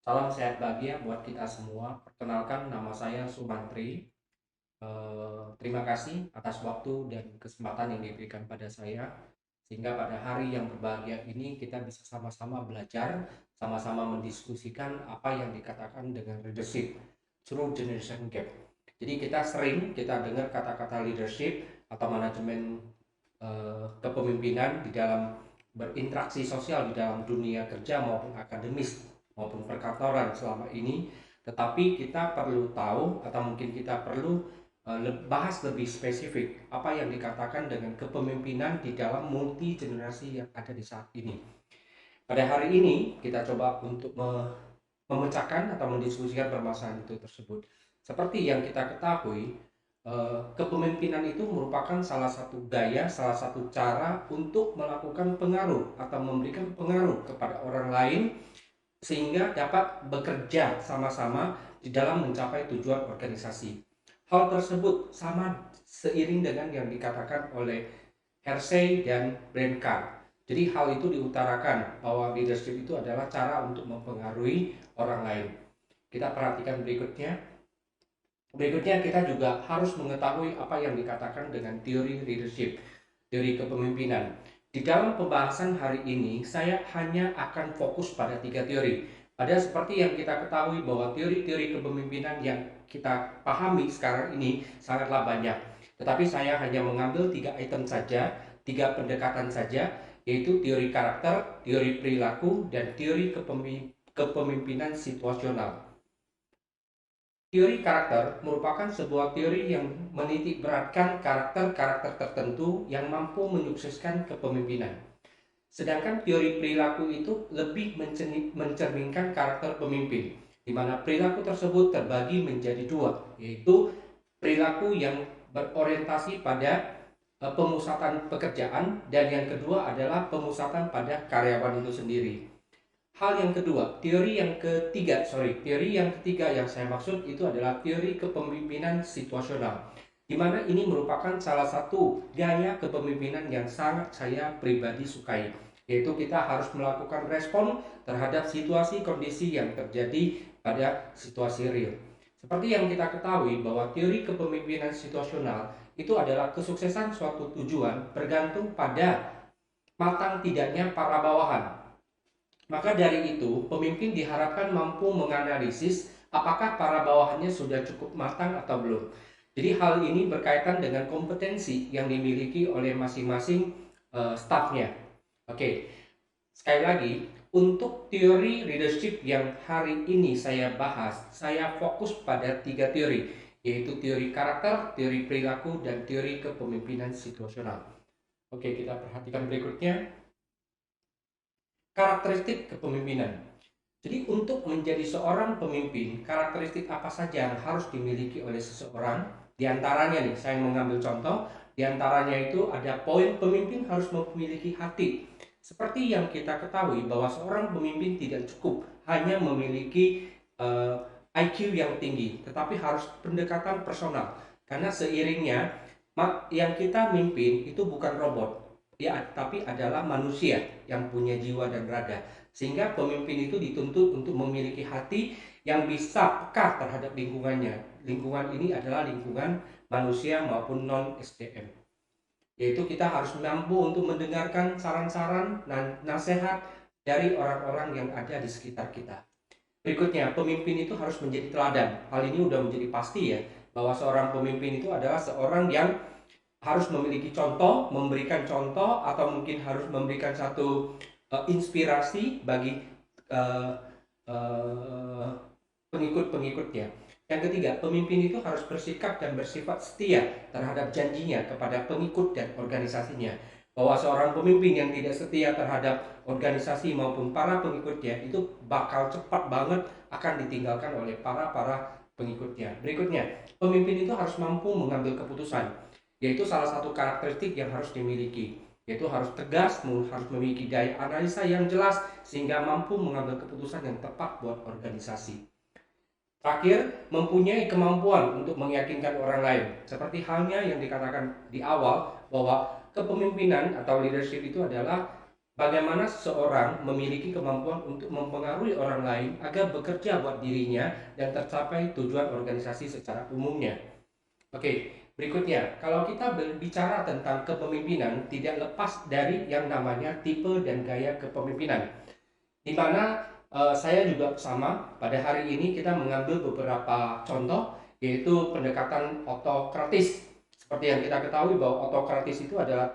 Salam sehat bahagia buat kita semua. Perkenalkan, nama saya Sumantri. Terima kasih atas waktu dan kesempatan yang diberikan pada saya, sehingga pada hari yang berbahagia ini kita bisa sama-sama belajar, sama-sama mendiskusikan apa yang dikatakan dengan leadership through generation gap. Jadi kita dengar kata-kata leadership atau manajemen kepemimpinan di dalam berinteraksi sosial di dalam dunia kerja maupun akademis maupun perkantoran selama ini, tetapi kita perlu tahu atau mungkin kita perlu bahas lebih spesifik apa yang dikatakan dengan kepemimpinan di dalam multi generasi yang ada di saat ini. Pada hari ini kita coba untuk memecahkan atau mendiskusikan permasalahan itu tersebut. Seperti yang kita ketahui, kepemimpinan itu merupakan salah satu gaya, salah satu cara untuk melakukan pengaruh atau memberikan pengaruh kepada orang lain sehingga dapat bekerja sama-sama di dalam mencapai tujuan organisasi. Hal tersebut sama seiring dengan yang dikatakan oleh Hersey dan Brenkan. Jadi hal itu diutarakan bahwa leadership itu adalah cara untuk mempengaruhi orang lain. Kita perhatikan berikutnya. Berikutnya kita juga harus mengetahui apa yang dikatakan dengan teori leadership, teori kepemimpinan. Di dalam pembahasan hari ini, saya hanya akan fokus pada tiga teori. Ada seperti yang kita ketahui bahwa teori-teori kepemimpinan yang kita pahami sekarang ini sangatlah banyak. Tetapi saya hanya mengambil tiga item saja, tiga pendekatan saja, yaitu teori karakter, teori perilaku, dan teori kepemimpinan situasional. Teori karakter merupakan sebuah teori yang menitik beratkan karakter-karakter tertentu yang mampu menyukseskan kepemimpinan. Sedangkan teori perilaku itu lebih mencerminkan karakter pemimpin, di mana perilaku tersebut terbagi menjadi dua, yaitu perilaku yang berorientasi pada pemusatan pekerjaan dan yang kedua adalah pemusatan pada karyawan itu sendiri. Teori yang ketiga yang saya maksud itu adalah teori kepemimpinan situasional, di mana ini merupakan salah satu gaya kepemimpinan yang sangat saya pribadi sukai, yaitu kita harus melakukan respon terhadap situasi kondisi yang terjadi pada situasi real. Seperti yang kita ketahui bahwa teori kepemimpinan situasional itu adalah kesuksesan suatu tujuan bergantung pada matang tidaknya para bawahan. Maka dari itu, pemimpin diharapkan mampu menganalisis apakah para bawahannya sudah cukup matang atau belum. Jadi hal ini berkaitan dengan kompetensi yang dimiliki oleh masing-masing stafnya. Oke, sekali lagi, untuk teori leadership yang hari ini saya bahas, saya fokus pada tiga teori, yaitu teori karakter, teori perilaku, dan teori kepemimpinan situasional. Oke, kita perhatikan berikutnya. Karakteristik kepemimpinan. Jadi untuk menjadi seorang pemimpin, karakteristik apa saja yang harus dimiliki oleh seseorang? Di antaranya nih, saya mengambil contoh, di antaranya itu ada poin pemimpin harus memiliki hati. Seperti yang kita ketahui bahwa seorang pemimpin tidak cukup hanya memiliki IQ yang tinggi, tetapi harus pendekatan personal. Karena seiringnya yang kita mimpin itu bukan robot, ya, tapi adalah manusia yang punya jiwa dan raga. Sehingga pemimpin itu dituntut untuk memiliki hati yang bisa peka terhadap lingkungannya. Lingkungan ini adalah lingkungan manusia maupun non SDM. Yaitu kita harus mampu untuk mendengarkan saran-saran dan nasihat dari orang-orang yang ada di sekitar kita. Berikutnya, pemimpin itu harus menjadi teladan. Hal ini sudah menjadi pasti ya, bahwa seorang pemimpin itu adalah seorang yang harus memiliki contoh, memberikan contoh, atau mungkin harus memberikan satu inspirasi bagi uh, uh, pengikut-pengikutnya. Yang ketiga, pemimpin itu harus bersikap dan bersifat setia terhadap janjinya kepada pengikut dan organisasinya. Bahwa seorang pemimpin yang tidak setia terhadap organisasi maupun para pengikutnya itu bakal cepat banget akan ditinggalkan oleh para pengikutnya. Berikutnya, pemimpin itu harus mampu mengambil keputusan, yaitu salah satu karakteristik yang harus dimiliki, yaitu harus tegas, harus memiliki daya analisa yang jelas sehingga mampu mengambil keputusan yang tepat buat organisasi. Terakhir, mempunyai kemampuan untuk meyakinkan orang lain. Seperti halnya yang dikatakan di awal bahwa kepemimpinan atau leadership itu adalah Bagaimana seseorang memiliki kemampuan untuk mempengaruhi orang lain agar bekerja buat dirinya dan tercapai tujuan organisasi secara umumnya. Oke, berikutnya, kalau kita berbicara tentang kepemimpinan, tidak lepas dari yang namanya tipe dan gaya kepemimpinan. Di mana saya juga sama, pada hari ini kita mengambil beberapa contoh, yaitu pendekatan otokratis. Seperti yang kita ketahui bahwa otokratis itu adalah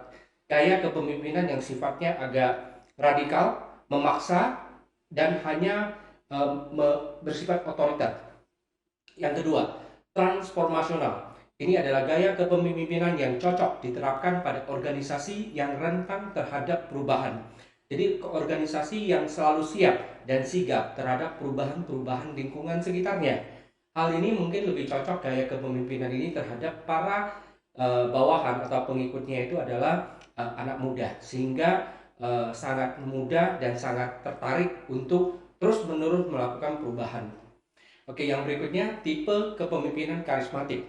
gaya kepemimpinan yang sifatnya agak radikal, memaksa, dan hanya bersifat otoriter. Yang kedua, transformasional. Ini adalah gaya kepemimpinan yang cocok diterapkan pada organisasi yang rentan terhadap perubahan. Jadi organisasi yang selalu siap dan sigap terhadap perubahan-perubahan lingkungan sekitarnya. Hal ini mungkin lebih cocok gaya kepemimpinan ini terhadap para bawahan atau pengikutnya itu adalah anak muda, sehingga sangat mudah dan sangat tertarik untuk terus-menerus melakukan perubahan. Oke, yang berikutnya tipe kepemimpinan karismatik.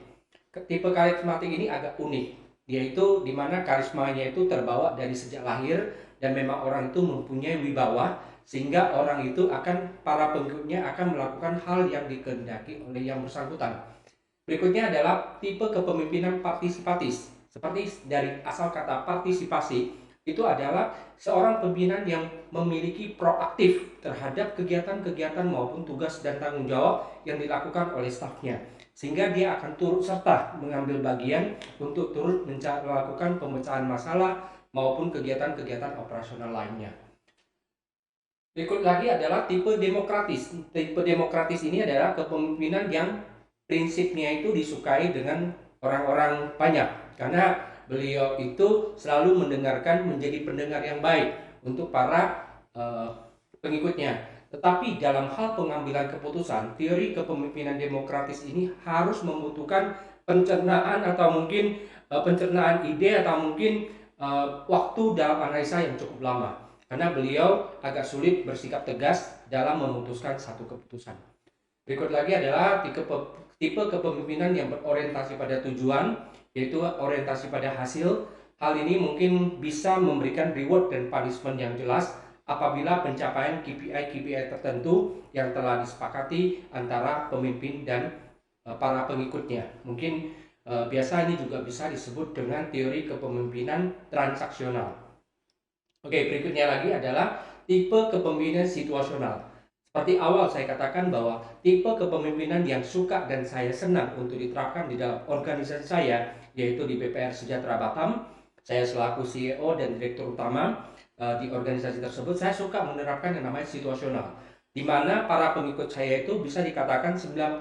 Tipe karismatik ini agak unik, yaitu di mana karismanya itu terbawa dari sejak lahir dan memang orang itu mempunyai wibawa, sehingga orang itu para pengikutnya akan melakukan hal yang dikehendaki oleh yang bersangkutan. Berikutnya adalah tipe kepemimpinan partisipatis. Seperti dari asal kata partisipasi, itu adalah seorang pimpinan yang memiliki proaktif terhadap kegiatan-kegiatan maupun tugas dan tanggung jawab yang dilakukan oleh stafnya, sehingga dia akan turut serta mengambil bagian untuk turut melakukan pemecahan masalah maupun kegiatan-kegiatan operasional lainnya. Berikut lagi adalah tipe demokratis. Tipe demokratis ini adalah kepemimpinan yang prinsipnya itu disukai dengan orang-orang banyak, karena beliau itu selalu mendengarkan, menjadi pendengar yang baik untuk para pengikutnya. Tetapi dalam hal pengambilan keputusan, teori kepemimpinan demokratis ini harus membutuhkan pencernaan atau mungkin pencernaan ide atau mungkin waktu dalam analisa yang cukup lama, karena beliau agak sulit bersikap tegas dalam memutuskan satu keputusan. Berikut lagi adalah tipe kepemimpinan yang berorientasi pada tujuan, yaitu orientasi pada hasil. Hal ini mungkin bisa memberikan reward dan punishment yang jelas apabila pencapaian KPI tertentu yang telah disepakati antara pemimpin dan para pengikutnya. Mungkin biasa ini juga bisa disebut dengan teori kepemimpinan transaksional. Oke, berikutnya lagi adalah tipe kepemimpinan situasional. Seperti awal saya katakan bahwa tipe kepemimpinan yang suka dan saya senang untuk diterapkan di dalam organisasi saya, yaitu di BPR Sejahtera Batam. Saya selaku CEO dan Direktur Utama di organisasi tersebut, saya suka menerapkan yang namanya situasional, di mana para pengikut saya itu bisa dikatakan 90%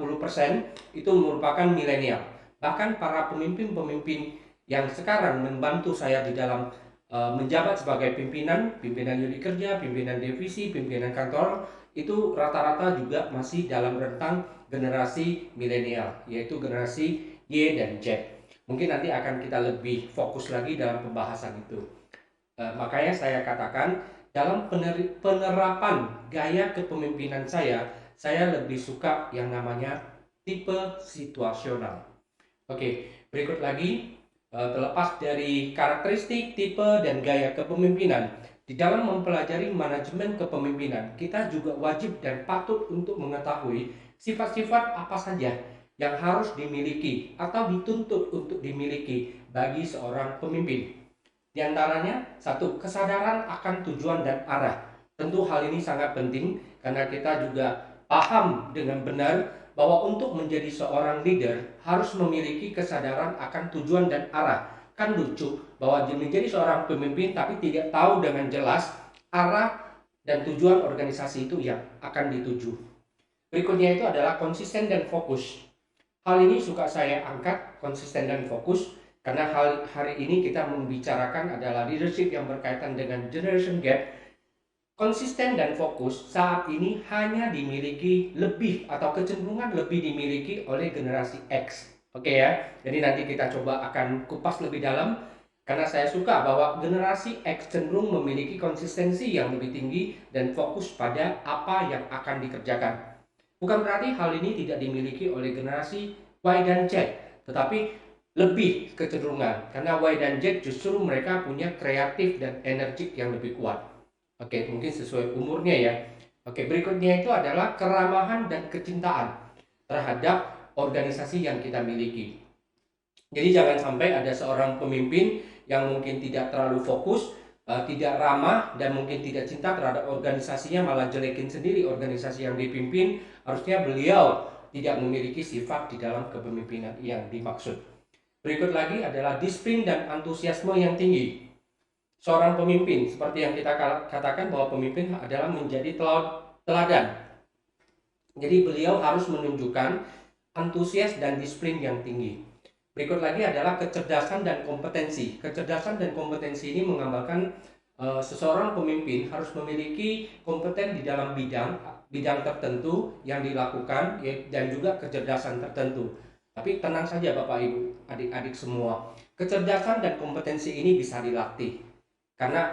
itu merupakan milenial. Bahkan para pemimpin-pemimpin yang sekarang membantu saya di dalam menjabat sebagai pimpinan unit kerja, pimpinan divisi, pimpinan kantor, itu rata-rata juga masih dalam rentang generasi milenial, yaitu generasi Y dan Z. Mungkin nanti akan kita lebih fokus lagi dalam pembahasan itu. Makanya saya katakan dalam penerapan gaya kepemimpinan saya lebih suka yang namanya tipe situasional. Oke, berikut lagi, terlepas dari karakteristik, tipe, dan gaya kepemimpinan, di dalam mempelajari manajemen kepemimpinan, kita juga wajib dan patut untuk mengetahui sifat-sifat apa saja yang harus dimiliki atau dituntut untuk dimiliki bagi seorang pemimpin. Di antaranya, satu, kesadaran akan tujuan dan arah. Tentu hal ini sangat penting karena kita juga paham dengan benar bahwa untuk menjadi seorang leader harus memiliki kesadaran akan tujuan dan arah. Kan lucu bahwa menjadi seorang pemimpin tapi tidak tahu dengan jelas arah dan tujuan organisasi itu yang akan dituju. Berikutnya itu adalah konsisten dan fokus. Hal ini suka saya angkat, konsisten dan fokus, karena hari ini kita membicarakan adalah leadership yang berkaitan dengan generation gap. Konsisten dan fokus saat ini hanya dimiliki lebih atau kecenderungan lebih dimiliki oleh generasi X. Oke ya, jadi nanti kita coba akan kupas lebih dalam, karena saya suka bahwa generasi X cenderung memiliki konsistensi yang lebih tinggi dan fokus pada apa yang akan dikerjakan. Bukan berarti hal ini tidak dimiliki oleh generasi Y dan Z, tetapi lebih kecenderungan, karena Y dan Z justru mereka punya kreatif dan energik yang lebih kuat. Oke, mungkin sesuai umurnya ya. Oke, berikutnya itu adalah keramahan dan kecintaan terhadap organisasi yang kita miliki. Jadi jangan sampai ada seorang pemimpin yang mungkin tidak terlalu fokus, tidak ramah, dan mungkin tidak cinta terhadap organisasinya, malah jelekin sendiri organisasi yang dipimpin. Harusnya beliau tidak memiliki sifat di dalam kepemimpinan yang dimaksud. Berikut lagi adalah disiplin dan antusiasme yang tinggi. Seorang pemimpin, seperti yang kita katakan bahwa pemimpin adalah menjadi teladan. Jadi beliau harus menunjukkan antusias dan disiplin yang tinggi. Berikut lagi adalah kecerdasan dan kompetensi. Kecerdasan dan kompetensi ini menggambarkan seseorang pemimpin harus memiliki kompeten di dalam bidang tertentu yang dilakukan dan juga kecerdasan tertentu. Tapi tenang saja Bapak Ibu, adik-adik semua. Kecerdasan dan kompetensi ini bisa dilatih. Karena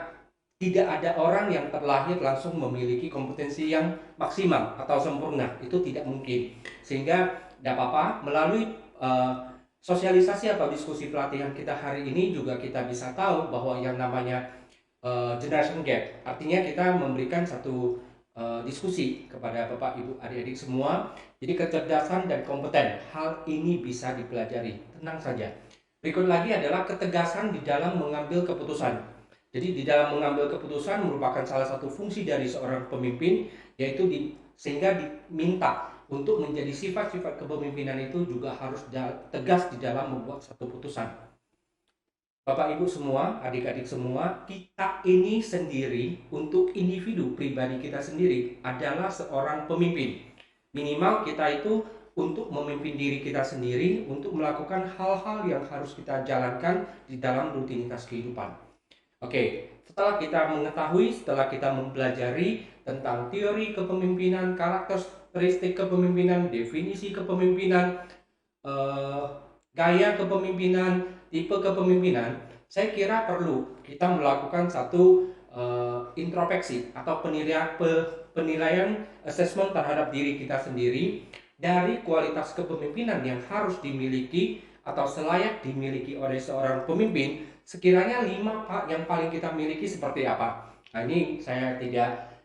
tidak ada orang yang terlahir langsung memiliki kompetensi yang maksimal atau sempurna. Itu tidak mungkin. Sehingga tidak apa-apa melalui sosialisasi atau diskusi pelatihan kita hari ini juga kita bisa tahu bahwa yang namanya generation gap. Artinya kita memberikan satu diskusi kepada Bapak Ibu adik-adik semua. Jadi kecerdasan dan kompeten, hal ini bisa dipelajari. Tenang saja. Berikut lagi adalah ketegasan di dalam mengambil keputusan. Jadi di dalam mengambil keputusan merupakan salah satu fungsi dari seorang pemimpin, yaitu sehingga diminta untuk menjadi sifat-sifat kepemimpinan itu juga harus tegas di dalam membuat satu putusan. Bapak Ibu semua, adik-adik semua, kita ini sendiri untuk individu pribadi kita sendiri adalah seorang pemimpin. Minimal kita itu untuk memimpin diri kita sendiri untuk melakukan hal-hal yang harus kita jalankan di dalam rutinitas kehidupan. Oke, setelah kita mengetahui, setelah kita mempelajari tentang teori kepemimpinan, karakteristik kepemimpinan, definisi kepemimpinan, gaya kepemimpinan, tipe kepemimpinan, saya kira perlu kita melakukan satu introspeksi atau penilaian assessment terhadap diri kita sendiri dari kualitas kepemimpinan yang harus dimiliki atau selayak dimiliki oleh seorang pemimpin. Sekiranya 5 yang paling kita miliki seperti apa? Nah, ini saya tidak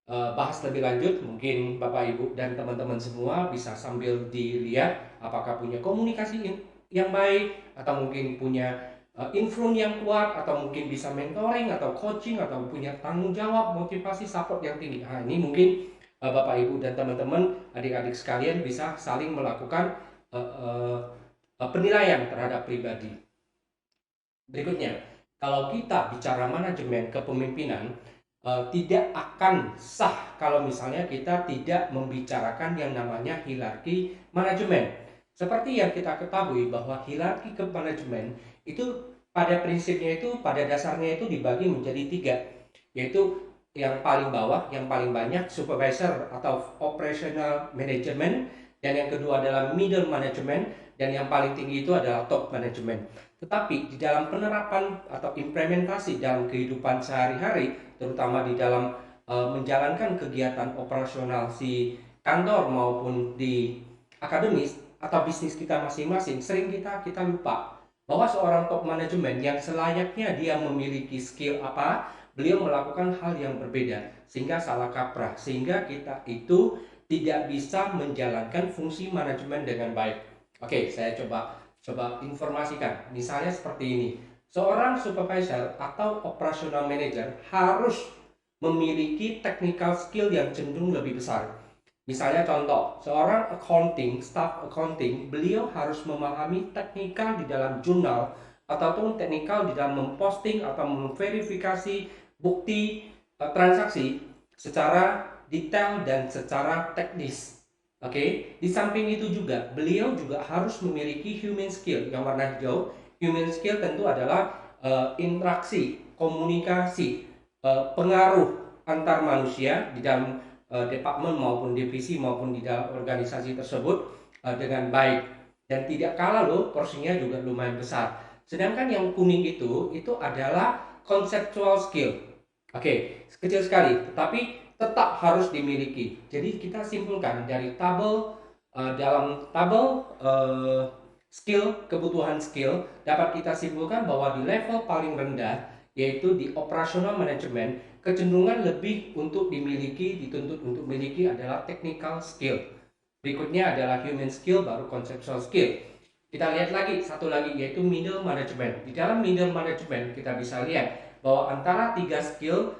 bahas lebih lanjut. Mungkin Bapak Ibu dan teman-teman semua bisa sambil dilihat apakah punya komunikasi yang baik, atau mungkin punya influence yang kuat, atau mungkin bisa mentoring atau coaching, atau punya tanggung jawab, motivasi, support yang tinggi. Nah, ini mungkin Bapak Ibu dan teman-teman adik-adik sekalian bisa saling melakukan penilaian terhadap pribadi. Berikutnya, kalau kita bicara manajemen kepemimpinan, tidak akan sah kalau misalnya kita tidak membicarakan yang namanya hierarki manajemen. Seperti yang kita ketahui bahwa hierarki kemanajemen itu pada prinsipnya itu, pada dasarnya itu dibagi menjadi 3, yaitu yang paling bawah, yang paling banyak supervisor atau operational management, dan yang kedua adalah middle management, dan yang paling tinggi itu adalah top management. Tetapi di dalam penerapan atau implementasi dalam kehidupan sehari-hari, terutama di dalam menjalankan kegiatan operasional si kantor maupun di akademis atau bisnis kita masing-masing, sering kita lupa bahwa seorang top manajemen yang selayaknya dia memiliki skill apa, beliau melakukan hal yang berbeda sehingga salah kaprah, sehingga kita itu tidak bisa menjalankan fungsi manajemen dengan baik. Oke, saya coba informasikan. Misalnya seperti ini. Seorang supervisor atau operational manager harus memiliki technical skill yang cenderung lebih besar. Misalnya contoh, seorang staff accounting, beliau harus memahami teknikal di dalam jurnal ataupun teknikal di dalam memposting atau memverifikasi bukti transaksi secara detail dan secara teknis. Oke, di samping itu juga beliau juga harus memiliki human skill yang warna hijau. Human skill tentu adalah interaksi, komunikasi, pengaruh antar manusia di dalam departemen maupun divisi maupun di dalam organisasi tersebut dengan baik. Dan tidak kalah loh, porsinya juga lumayan besar. Sedangkan yang kuning itu adalah conceptual skill. Oke, kecil sekali, tetapi tetap harus dimiliki. Jadi kita simpulkan dari dalam tabel skill, kebutuhan skill, dapat kita simpulkan bahwa di level paling rendah yaitu di operational management, kecenderungan lebih untuk dimiliki, dituntut untuk memiliki adalah technical skill. Berikutnya adalah human skill, baru conceptual skill. Kita lihat lagi, satu lagi yaitu middle management. Di dalam middle management kita bisa lihat bahwa antara tiga skill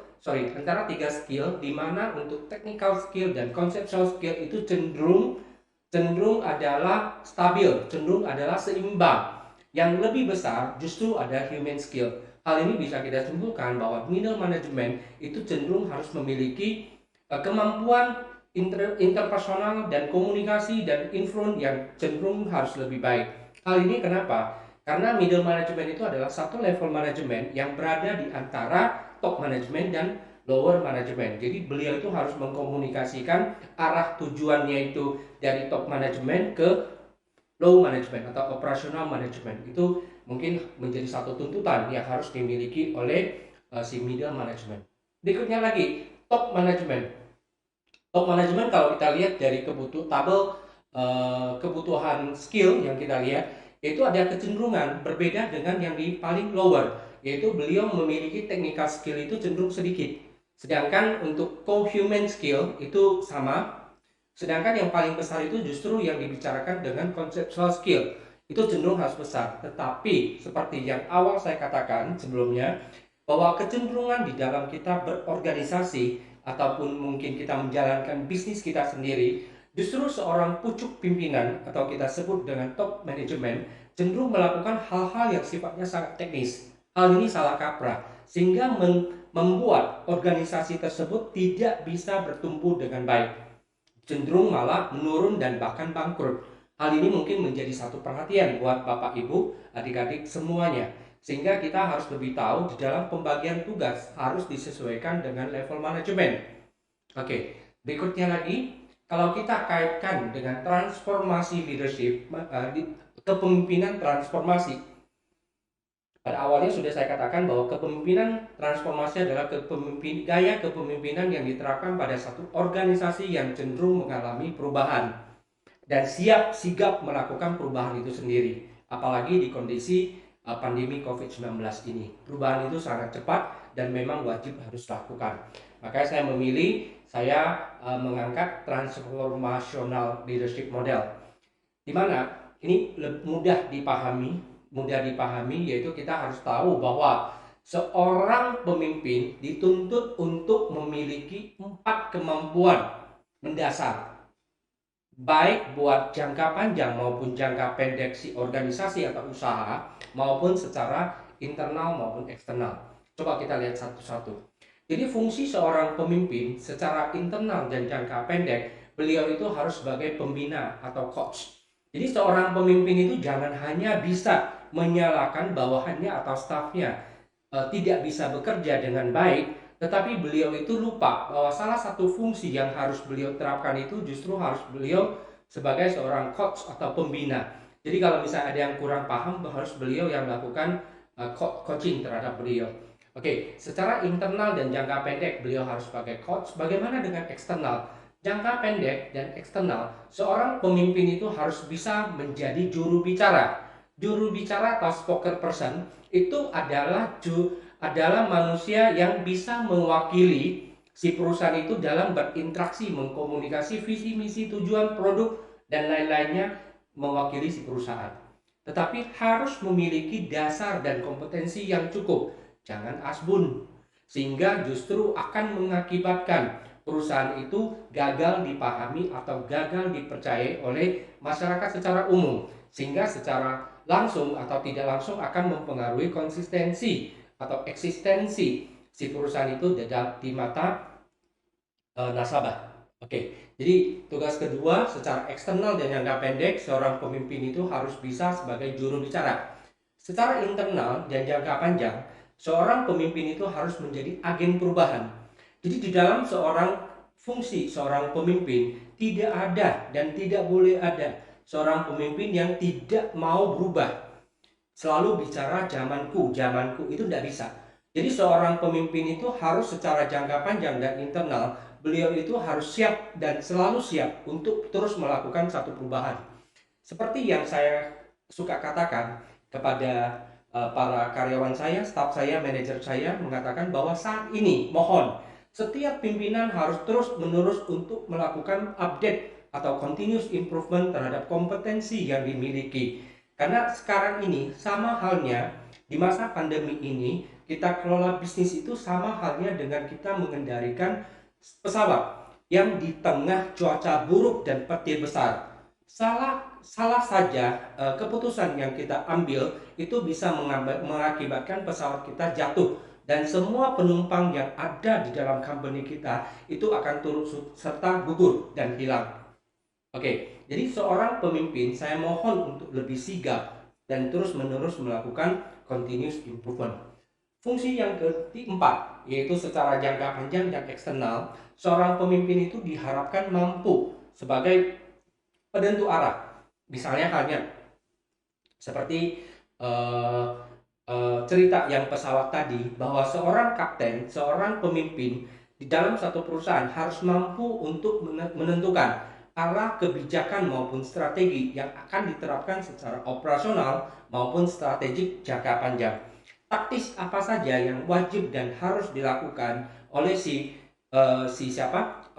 di mana untuk technical skill dan conceptual skill itu cenderung adalah stabil, cenderung adalah seimbang. Yang lebih besar justru ada human skill. Hal ini bisa kita simpulkan bahwa middle management itu cenderung harus memiliki kemampuan interpersonal dan komunikasi dan influence yang cenderung harus lebih baik. Hal ini kenapa? Karena middle management itu adalah satu level manajemen yang berada di antara top management dan lower management. Jadi beliau itu harus mengkomunikasikan arah tujuannya itu dari top management ke low management atau operational management. Itu mungkin menjadi satu tuntutan yang harus dimiliki oleh si middle management. Berikutnya lagi, top management. Top management kalau kita lihat dari kebutuhan skill yang kita lihat, itu ada kecenderungan berbeda dengan yang di paling lower, yaitu beliau memiliki technical skill itu cenderung sedikit. Sedangkan untuk co-human skill itu sama. Sedangkan yang paling besar itu justru yang dibicarakan dengan conceptual skill. Itu cenderung harus besar. Tetapi seperti yang awal saya katakan sebelumnya, bahwa kecenderungan di dalam kita berorganisasi ataupun mungkin kita menjalankan bisnis kita sendiri, justru seorang pucuk pimpinan atau kita sebut dengan top management cenderung melakukan hal-hal yang sifatnya sangat teknis. Hal ini salah kaprah sehingga membuat organisasi tersebut tidak bisa bertumbuh dengan baik, cenderung malah menurun dan bahkan bangkrut. Hal ini mungkin menjadi satu perhatian buat Bapak Ibu, adik-adik semuanya. Sehingga kita harus lebih tahu di dalam pembagian tugas harus disesuaikan dengan level manajemen. Oke, berikutnya lagi, kalau kita kaitkan dengan transformasi leadership, kepemimpinan transformasi. Pada awalnya sudah saya katakan bahwa kepemimpinan transformasi adalah gaya kepemimpinan yang diterapkan pada satu organisasi yang cenderung mengalami perubahan dan siap sigap melakukan perubahan itu sendiri. Apalagi di kondisi pandemi COVID-19 ini. Perubahan itu sangat cepat dan memang wajib harus dilakukan. Makanya saya mengangkat transformational leadership model. Di mana ini mudah dipahami, yaitu kita harus tahu bahwa seorang pemimpin dituntut untuk memiliki 4 kemampuan mendasar, baik buat jangka panjang maupun jangka pendek si organisasi atau usaha, maupun secara internal maupun eksternal. Coba kita lihat satu-satu. Jadi fungsi seorang pemimpin secara internal dan jangka pendek, beliau itu harus sebagai pembina atau coach. Jadi seorang pemimpin itu jangan hanya bisa menyalahkan bawahannya atau stafnya tidak bisa bekerja dengan baik, tetapi beliau itu lupa bahwa salah satu fungsi yang harus beliau terapkan itu justru harus beliau sebagai seorang coach atau pembina. Jadi kalau misalnya ada yang kurang paham, harus beliau yang melakukan coaching terhadap beliau. Oke, secara internal dan jangka pendek beliau harus sebagai coach. Bagaimana dengan eksternal? Jangka pendek dan eksternal, seorang pemimpin itu harus bisa menjadi juru bicara. Juru bicara atau spokesperson itu adalah manusia yang bisa mewakili si perusahaan itu dalam berinteraksi, mengkomunikasi visi, misi, tujuan, produk, dan lain-lainnya, mewakili si perusahaan. Tetapi harus memiliki dasar dan kompetensi yang cukup. Jangan asbun, sehingga justru akan mengakibatkan perusahaan itu gagal dipahami atau gagal dipercayai oleh masyarakat secara umum, sehingga secara langsung atau tidak langsung akan mempengaruhi konsistensi atau eksistensi si perusahaan itu di mata nasabah. Oke, jadi tugas kedua secara eksternal dan jangka pendek, seorang pemimpin itu harus bisa sebagai juru bicara. Secara internal dan jangka panjang, seorang pemimpin itu harus menjadi agen perubahan. Jadi di dalam fungsi seorang pemimpin tidak ada dan tidak boleh ada seorang pemimpin yang tidak mau berubah. Selalu bicara zamanku itu tidak bisa. Jadi seorang pemimpin itu harus secara jangka panjang dan internal, beliau itu harus siap dan selalu siap untuk terus melakukan satu perubahan. Seperti yang saya suka katakan kepada para karyawan saya, staf saya, manajer saya mengatakan bahwa saat ini mohon setiap pimpinan harus terus-menerus untuk melakukan update atau continuous improvement terhadap kompetensi yang dimiliki. Karena sekarang ini sama halnya di masa pandemi ini, kita kelola bisnis itu sama halnya dengan kita mengendalikan pesawat yang di tengah cuaca buruk dan petir besar. Salah saja keputusan yang kita ambil itu bisa mengakibatkan pesawat kita jatuh dan semua penumpang yang ada di dalam company kita itu akan turut serta gugur dan hilang. Oke, jadi seorang pemimpin saya mohon untuk lebih sigap dan terus-menerus melakukan continuous improvement. Fungsi yang keempat, yaitu secara jangka panjang dan eksternal, seorang pemimpin itu diharapkan mampu sebagai penentu arah. Misalnya halnya seperti cerita yang pesawat tadi, bahwa seorang kapten, seorang pemimpin di dalam satu perusahaan harus mampu untuk menentukan arah kebijakan maupun strategi yang akan diterapkan secara operasional maupun strategik jangka panjang. Taktis apa saja yang wajib dan harus dilakukan oleh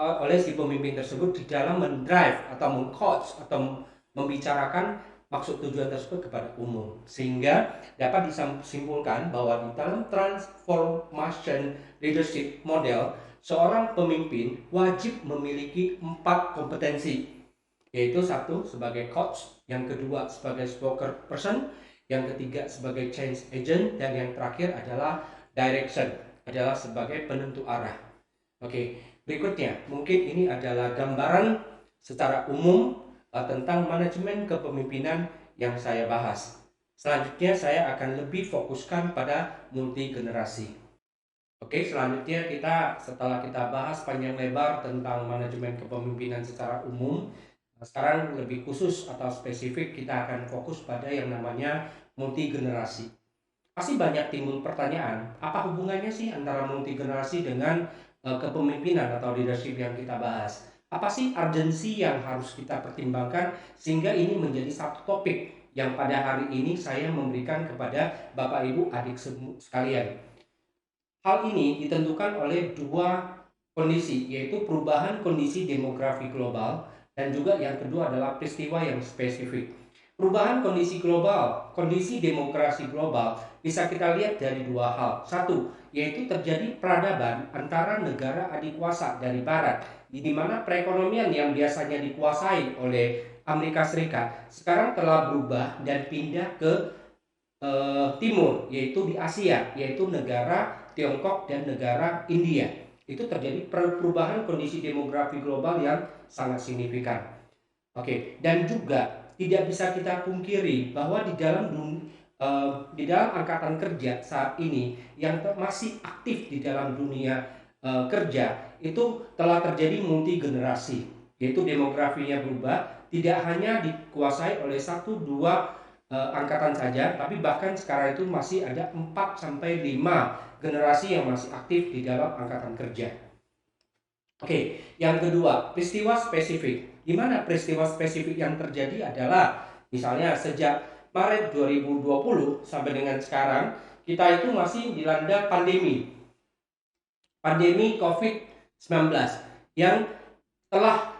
oleh si pemimpin tersebut di dalam mendrive atau mengcoach atau membicarakan maksud tujuan tersebut kepada umum, sehingga dapat disimpulkan bahwa di dalam transformation leadership model, seorang pemimpin wajib memiliki 4 kompetensi, yaitu satu sebagai coach, yang kedua sebagai spokesperson, yang ketiga sebagai change agent, dan yang terakhir adalah direction, adalah sebagai penentu arah. Oke, berikutnya mungkin ini adalah gambaran secara umum tentang manajemen kepemimpinan yang saya bahas. Selanjutnya saya akan lebih fokuskan pada multi generasi. Oke, selanjutnya setelah kita bahas panjang lebar tentang manajemen kepemimpinan secara umum, sekarang lebih khusus atau spesifik kita akan fokus pada yang namanya multi generasi. Pasti banyak timbul pertanyaan, apa hubungannya sih antara multi generasi dengan kepemimpinan atau leadership yang kita bahas? Apa sih urgensi yang harus kita pertimbangkan sehingga ini menjadi satu topik yang pada hari ini saya memberikan kepada Bapak Ibu adik sekalian. Hal ini ditentukan oleh 2 kondisi, yaitu perubahan kondisi demografi global dan juga yang kedua adalah peristiwa yang spesifik. Perubahan kondisi global, kondisi demokrasi global bisa kita lihat dari 2 hal. Satu, yaitu terjadi peradaban antara negara adikuasa dari barat, di mana perekonomian yang biasanya dikuasai oleh Amerika Serikat sekarang telah berubah dan pindah ke timur, yaitu di Asia, yaitu negara Tiongkok dan negara India. Itu terjadi perubahan kondisi demografi global yang sangat signifikan. Oke, dan juga tidak bisa kita pungkiri bahwa di dalam angkatan kerja saat ini yang masih aktif di dalam dunia kerja itu telah terjadi multi generasi, yaitu demografinya berubah, tidak hanya dikuasai oleh 1-2 angkatan saja, tapi bahkan sekarang itu masih ada 4-5 generasi yang masih aktif di dalam angkatan kerja. Oke, yang kedua, peristiwa spesifik. Di mana peristiwa spesifik yang terjadi adalah misalnya sejak Maret 2020 sampai dengan sekarang kita itu masih dilanda pandemi COVID-19 yang telah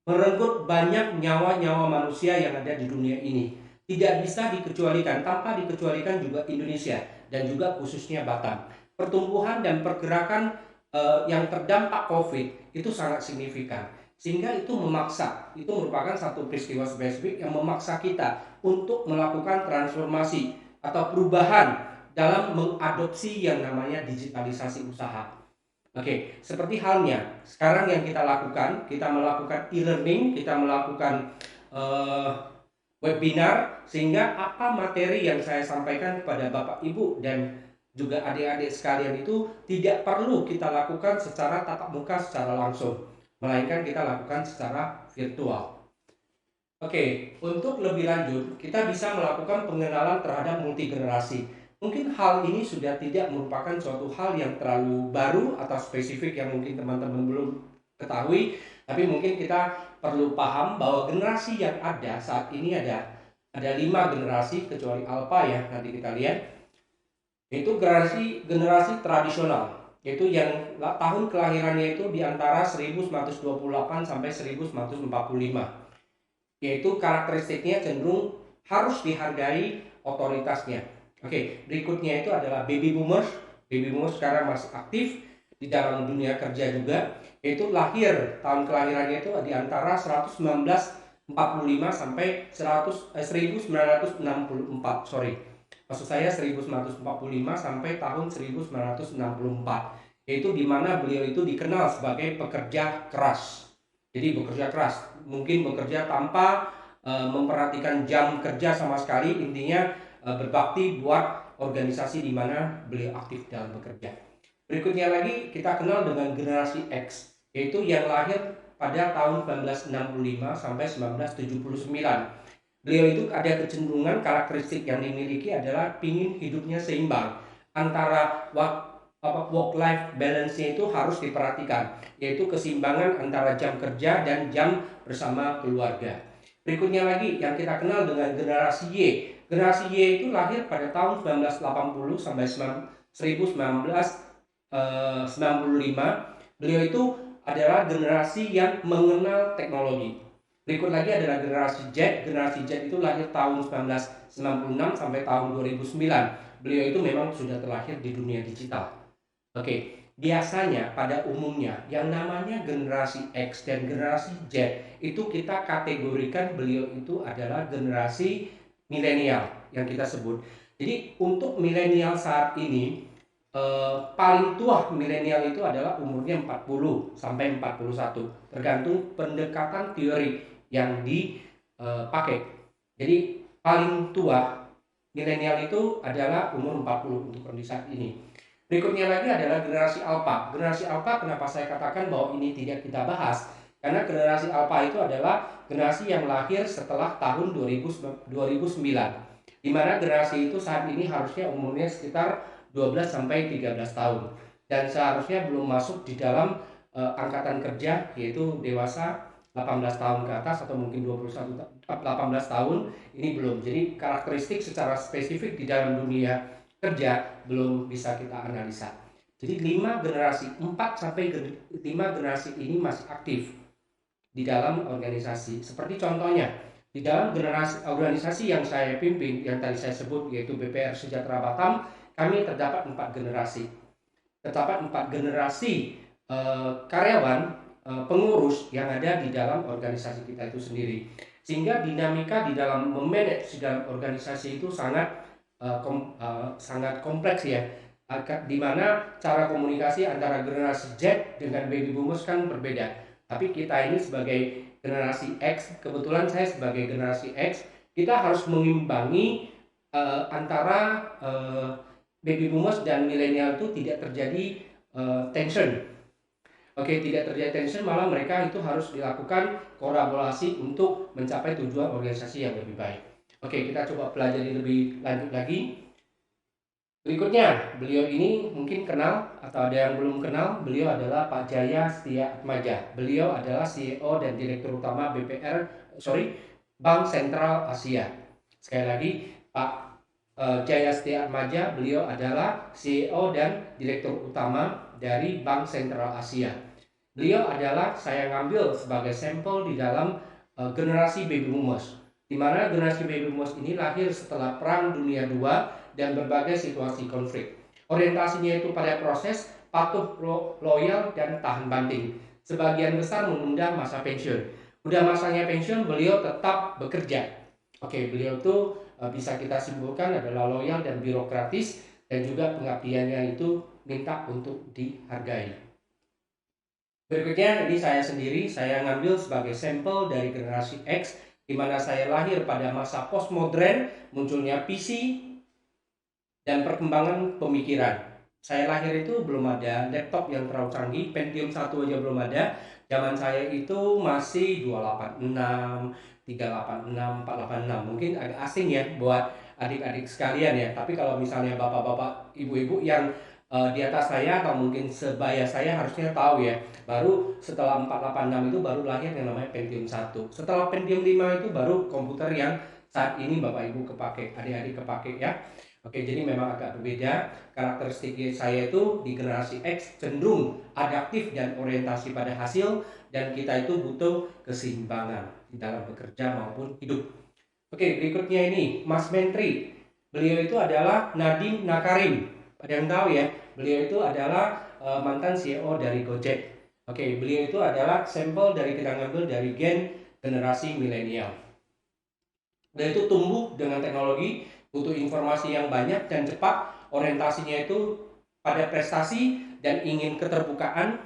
merenggut banyak nyawa-nyawa manusia yang ada di dunia ini. Tidak bisa dikecualikan, tanpa dikecualikan juga Indonesia dan juga khususnya Batam. Pertumbuhan dan pergerakan yang terdampak COVID itu sangat signifikan, sehingga itu merupakan satu peristiwa spesifik yang memaksa kita untuk melakukan transformasi atau perubahan dalam mengadopsi yang namanya digitalisasi usaha. Oke, seperti halnya sekarang yang kita lakukan e-learning, kita melakukan webinar, sehingga apa materi yang saya sampaikan kepada Bapak Ibu dan juga adik-adik sekalian itu tidak perlu kita lakukan secara tatap muka secara langsung, melainkan kita lakukan secara virtual. Oke, untuk lebih lanjut kita bisa melakukan pengenalan terhadap multi generasi. Mungkin hal ini sudah tidak merupakan suatu hal yang terlalu baru atau spesifik yang mungkin teman-teman belum ketahui, tapi mungkin kita perlu paham bahwa generasi yang ada saat ini ada ada 5 generasi kecuali Alpha ya, nanti kita lihat. Itu generasi tradisional, yaitu yang tahun kelahirannya itu di antara 1928 sampai 1945. Yaitu karakteristiknya cenderung harus dihargai otoritasnya. Oke, berikutnya itu adalah baby boomers. Baby boomers sekarang masih aktif di dalam dunia kerja juga, yaitu lahir tahun kelahirannya itu di antara 1945 sampai 1964. Sorry. Maksud saya 1945 sampai tahun 1964. Yaitu di mana beliau itu dikenal sebagai pekerja keras. Jadi bekerja keras, mungkin bekerja tanpa memperhatikan jam kerja sama sekali, intinya berbakti buat organisasi di mana beliau aktif dalam bekerja. Berikutnya lagi kita kenal dengan generasi X, yaitu yang lahir pada tahun 1965 sampai 1979. Beliau itu ada kecenderungan karakteristik yang dimiliki adalah pingin hidupnya seimbang antara work life balance-nya itu harus diperhatikan, yaitu keseimbangan antara jam kerja dan jam bersama keluarga. Berikutnya lagi yang kita kenal dengan generasi Y. Generasi Y itu lahir pada tahun 1980 sampai 1995. Beliau itu adalah generasi yang mengenal teknologi. Berikut lagi adalah generasi Z. Generasi Z itu lahir tahun 1996 sampai tahun 2009. Beliau itu memang sudah terlahir di dunia digital. Oke, biasanya pada umumnya yang namanya generasi X dan generasi Z itu kita kategorikan beliau itu adalah generasi milenial yang kita sebut. Jadi untuk milenial saat ini paling tua milenial itu adalah umurnya 40 sampai 41, tergantung pendekatan teori yang dipakai. Jadi paling tua milenial itu adalah umur 40 untuk kondisi saat ini. Berikutnya lagi adalah generasi Alpha. Generasi Alpha, kenapa saya katakan bahwa ini tidak kita bahas? Karena generasi Alpha itu adalah generasi yang lahir setelah tahun 2009. Di mana generasi itu saat ini harusnya umurnya sekitar 12 sampai 13 tahun. Dan seharusnya belum masuk di dalam angkatan kerja, yaitu dewasa 18 tahun ke atas atau mungkin 18 tahun, ini belum. Jadi karakteristik secara spesifik di dalam dunia kerja belum bisa kita analisa. Jadi 5 generasi, 4 sampai 5 generasi ini masih aktif di dalam organisasi. Seperti contohnya, di dalam organisasi yang saya pimpin, yang tadi saya sebut yaitu BPR Sejahtera Batam, kami terdapat 4 generasi. Terdapat 4 generasi karyawan, pengurus yang ada di dalam organisasi kita itu sendiri, sehingga dinamika di dalam memanage di dalam organisasi itu sangat kompleks ya, di mana cara komunikasi antara generasi Z dengan baby boomers kan berbeda. Tapi kita ini sebagai generasi X, kebetulan saya sebagai generasi X, kita harus mengimbangi antara baby boomers dan milenial itu tidak terjadi tension. Oke, tidak terjadi tension, malah mereka itu harus dilakukan kolaborasi untuk mencapai tujuan organisasi yang lebih baik. Oke, kita coba pelajari lebih lanjut lagi. Berikutnya, beliau ini mungkin kenal atau ada yang belum kenal. Beliau adalah Pak Jaya Setia Atmaja. Beliau adalah CEO dan Direktur Utama Bank Sentral Asia. Sekali lagi, Pak Jaya Setia Atmaja, beliau adalah CEO dan Direktur Utama dari Bank Sentral Asia. Beliau adalah, saya ngambil sebagai sampel di dalam generasi baby boomers, di mana generasi baby boomers ini lahir setelah Perang Dunia II dan berbagai situasi konflik. Orientasinya itu pada proses patuh, loyal, dan tahan banting. Sebagian besar menunda masa pensiun. Udah masanya pensiun, beliau tetap bekerja. Oke, beliau itu bisa kita simpulkan adalah loyal dan birokratis, dan juga pengabdiannya itu minta untuk dihargai. Berikutnya ini saya sendiri, saya ngambil sebagai sampel dari generasi X, di mana saya lahir pada masa postmodern, munculnya PC dan perkembangan pemikiran. Saya lahir itu belum ada laptop yang terlalu canggih, Pentium 1 aja belum ada. Zaman saya itu masih 286, 386, 486. Mungkin agak asing ya buat adik-adik sekalian ya. Tapi kalau misalnya bapak-bapak, ibu-ibu yang di atas saya atau mungkin sebaya saya harusnya tahu ya. Baru setelah 486 itu baru lahir yang namanya Pentium 1. Setelah Pentium 5 itu baru komputer yang saat ini Bapak Ibu kepake, adik-adik kepake ya. Oke, jadi memang agak berbeda. Karakteristik saya itu di generasi X cenderung adaptif dan orientasi pada hasil, dan kita itu butuh keseimbangan di dalam bekerja maupun hidup. Oke, berikutnya ini Mas Menteri. Beliau itu adalah Nadiem Nakarim. Ada yang tahu ya? Beliau itu adalah mantan CEO dari Gojek. Oke, beliau itu adalah sampel dari kita ngambil dari gen generasi milenial. Beliau itu tumbuh dengan teknologi, butuh informasi yang banyak dan cepat, orientasinya itu pada prestasi dan ingin keterbukaan.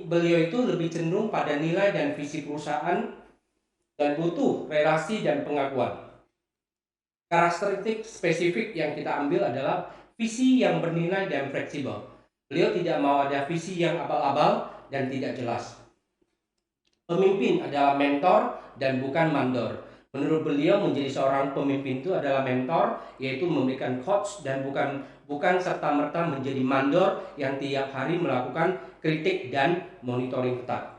Beliau itu lebih cenderung pada nilai dan visi perusahaan dan butuh relasi dan pengakuan. Karakteristik spesifik yang kita ambil adalah visi yang bernilai dan fleksibel. Beliau tidak mau ada visi yang abal-abal dan tidak jelas. Pemimpin adalah mentor dan bukan mandor. Menurut beliau, menjadi seorang pemimpin itu adalah mentor, yaitu memberikan coach, dan bukan serta-merta menjadi mandor yang tiap hari melakukan kritik dan monitoring ketat.